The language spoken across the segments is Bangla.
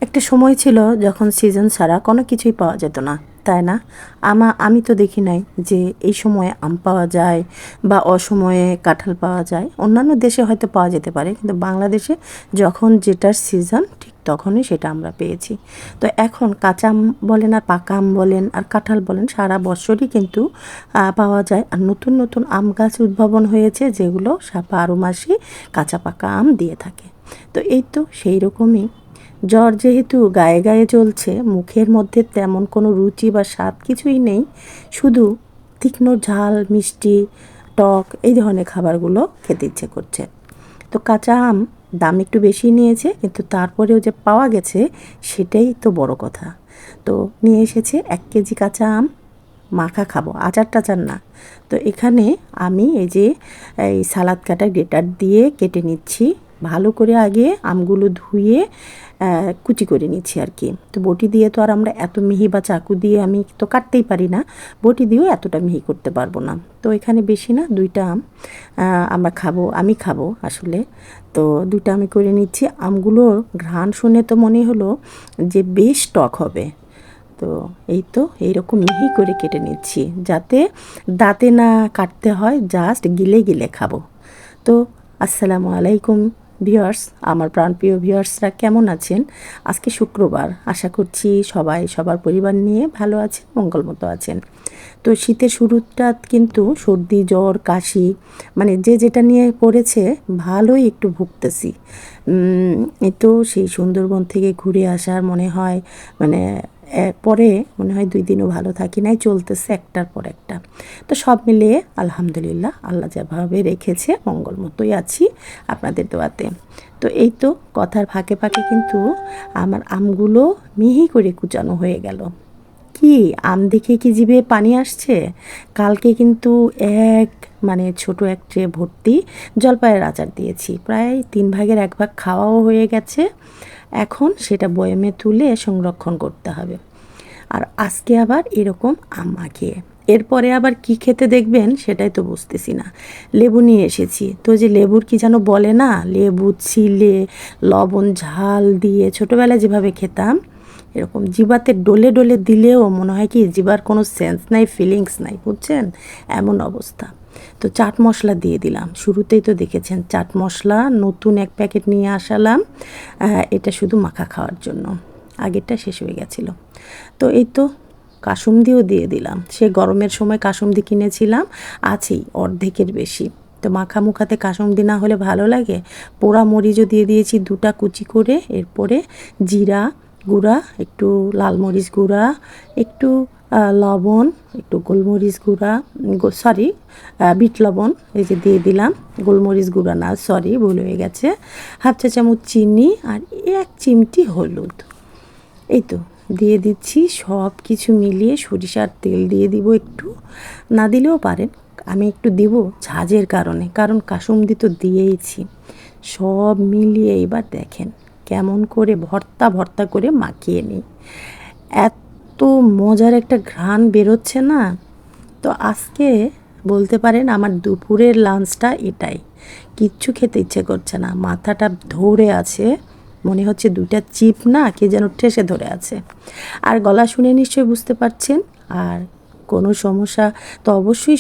একটা সময় ছিল যখন সিজন ছাড়া কোনো কিছুই পাওয়া যেত না, তাই না? আমি তো দেখি নাই যে এই সময়ে আম পাওয়া যায় বা অসময়ে কাঁঠাল পাওয়া যায়। অন্যান্য দেশে হয়তো পাওয়া যেতে পারে, কিন্তু বাংলাদেশে যখন যেটার সিজন ঠিক তখনই সেটা আমরা পেয়েছি। তো এখন কাঁচা আম বলেন আর পাকা আম বলেন আর কাঁঠাল বলেন, সারা বছরই কিন্তু পাওয়া যায়। আর নতুন নতুন আম গাছ উদ্ভাবন হয়েছে যেগুলো 12 মাসই কাঁচা পাকা আম দিয়ে থাকে। তো এই তো সেই রকমই জ্বর যেহেতু গায়ে গায়ে চলছে, মুখের মধ্যে তেমন কোনো রুচি বা স্বাদ কিছুই নেই, শুধু তীক্ষ্ণ ঝাল মিষ্টি টক এই ধরনের খাবারগুলো খেতে ইচ্ছে করছে। তো কাঁচা আম দাম একটু বেশি নিয়েছে, কিন্তু তারপরেও যে পাওয়া গেছে সেটাই তো বড় কথা। তো নিয়ে এসেছে 1 কেজি কাঁচা আম, মাখা খাবো, আচার টাচার না। তো এখানে আমি এই সালাদ কাটা গ্রেটার দিয়ে কেটে নিচ্ছি ভালো করে। আগে আমগুলো ধুয়ে কুচি করে নিচ্ছি আর কি। তো বটি দিয়ে তো আর আমরা এত মিহি, বা চাকু দিয়ে আমি তো কাটতেই পারি না, বটি দিয়েও এতটা মিহি করতে পারবো না। তো এখানে বেশি না, 2টা আম আমি খাবো আসলে। তো 2টা আমি করে নিচ্ছি। আমগুলোর ঘ্রাণ শুনে তো মনে হলো যে বেশ টক হবে। তো এই তো এইরকম মিহি করে কেটে নিচ্ছি, যাতে দাঁতে না কাটতে হয়, জাস্ট গিলে গিলে খাবো। তো আসসালামু আলাইকুম ভিউয়ার্স, আমার প্রাণপ্রিয় ভিউয়ার্সরা কেমন আছেন? আজকে শুক্রবার, আশা করছি সবাই সবার পরিবার নিয়ে ভালো আছেন, মঙ্গলমতো আছেন। তো শীতের শুরুটা কিন্তু সর্দি জ্বর কাশি মানে যে যেটা নিয়ে পড়েছে, ভালোই একটু ভুগতেছি। এই তো সেই সুন্দরবন থেকে ঘুরে আসার মনে হয়, মানে পরে মনে হয় 2 দিনও ভালো থাকি নাই, চলতেছে একটার পর একটা। তো সব মিলিয়ে আলহামদুলিল্লাহ, আল্লাহ যেভাবে রেখেছে মঙ্গল মতোই আছি আপনাদের দোয়াতে। তো এই তো কথার ফাঁকে ফাঁকে কিন্তু আমার আমগুলো মিহি করে কুচানো হয়ে গেল। কি আম দেখে কি জিভে পানি আসছে? কালকে কিন্তু এক মানে ছোট এক ট্রে ভর্তি জলপাইয়ের আচার দিয়েছি, প্রায় 3 ভাগের 1 ভাগ খাওয়াও হয়ে গেছে। এখন সেটা বয়মে তুলে সংরক্ষণ করতে হবে। আর আজকে আবার এরকম আম মাখিয়ে, এরপরে আবার কি খেতে দেখবেন সেটাই তো বুঝতেছি না। লেবু নিয়ে এসেছি, তো যে লেবুর কি যেন বলে না, লেবু ছিলে লবণ ঝাল দিয়ে ছোটোবেলায় যেভাবে খেতাম, এরকম জিবাতে ডলে ডলে দিলেও মনে হয় কি জিবার কোনো সেন্স নাই, ফিলিংস নাই, বুঝছেন? এমন অবস্থা। তো চাট মশলা দিয়ে দিলাম, শুরুতেই তো দেখেছেন চাট মশলা নতুন 1 প্যাকেট নিয়ে আসালাম, এটা শুধু মাখা খাওয়ার জন্য, আগেরটা শেষ হয়ে গেছিলো। তো এই তো কাসুন্দিও দিয়ে দিলাম, সে গরমের সময় কাসুন্দি কিনেছিলাম, আছেই অর্ধেকের বেশি। তো মাখা মুখাতে কাসুন্দি না হলে ভালো লাগে। পোড়া মরিচও দিয়ে দিয়েছি 2টা কুচি করে। এরপরে জিরা গুঁড়া, একটু লাল মরিচ গুঁড়া, একটু লবণ, একটু গোলমরিচ গুঁড়া, সরি বিট লবণ এই যে দিয়ে দিলাম, গোলমরিচ গুঁড়া না, সরি ভুল হয়ে গেছে, হাফ চা চামচ চিনি আর 1 চিমটি হলুদ। এই তো দিয়ে দিচ্ছি, সব কিছু মিলিয়ে সরিষার তেল দিয়ে দিব একটু, না দিলেও পারেন, আমি একটু দিব ঝাঁঝের কারণে, কারণ কাসুন্দি তো দিয়েইছি। সব মিলিয়ে এবার দেখেন কেমন করে ভর্তা ভর্তা করে মাখিয়ে নিই। এত মজার একটা ঘ্রাণ বেরোচ্ছে না। তো আজকে বলতে পারেন আমার দুপুরের লাঞ্চটা এটাই। কিচ্ছু খেতে ইচ্ছে করছে না, মাথাটা ধরে আছে, মনে হচ্ছে 2টা চিপ না কে যেন ঠেসে ধরে আছে। আর গলা শুনে নিশ্চয়ই বুঝতে পারছেন। আর কোনো সমস্যা তো অবশ্যই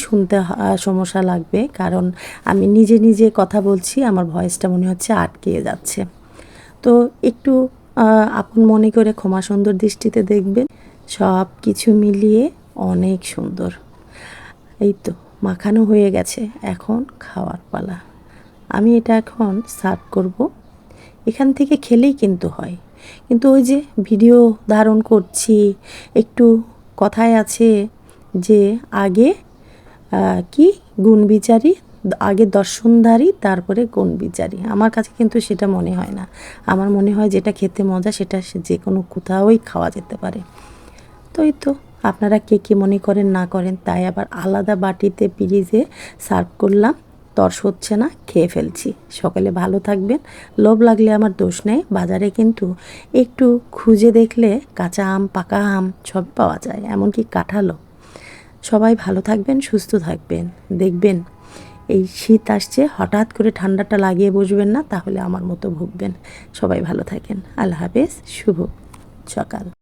সমস্যা লাগবে, কারণ আমি নিজে নিজে কথা বলছি, আমার ভয়েসটা মনে হচ্ছে আটকে যাচ্ছে। তো একটু আপন মনে করে ক্ষমা সুন্দর দৃষ্টিতে দেখবেন, সব কিছু মিলিয়ে অনেক সুন্দর। এই তো মাখানো হয়ে গেছে, এখন খাওয়ার পালা। আমি এটা এখন সার্ভ করব। এখান থেকে খেলেই কিন্তু হয়, কিন্তু ওই যে ভিডিও ধারণ করছি, একটু কথায় আছে যে আগে কি গুণ বিচারি, আগে দর্শনধারী তারপরে গুণ বিচারি। আমার কাছে কিন্তু সেটা মনে হয় না। আমার মনে হয় যেটা খেতে মজা সেটা যে কোনো কোথাওই খাওয়া যেতে পারে। তো এই তো আপনারা কে কী মনে করেন না করেন, তাই আবার আলাদা বাটিতে ফ্রিজে সার্ভ করলাম। তর্স হচ্ছে না, খেয়ে ফেলছি। সকালে ভালো থাকবেন। লোভ লাগলে আমার দোষ নেই, বাজারে কিন্তু একটু খুঁজে দেখলে কাঁচা আম পাকা আম সব পাওয়া যায়, এমনকি কাঁঠালও। সবাই ভালো থাকবেন, সুস্থ থাকবেন, দেখবেন এই শীত আসছে, হঠাৎ করে ঠান্ডাটা লাগিয়ে বসবেন না, তাহলে আমার মতো ভুগবেন। সবাই ভালো থাকেন। আল্লাহ হাফেজ, শুভ সকাল।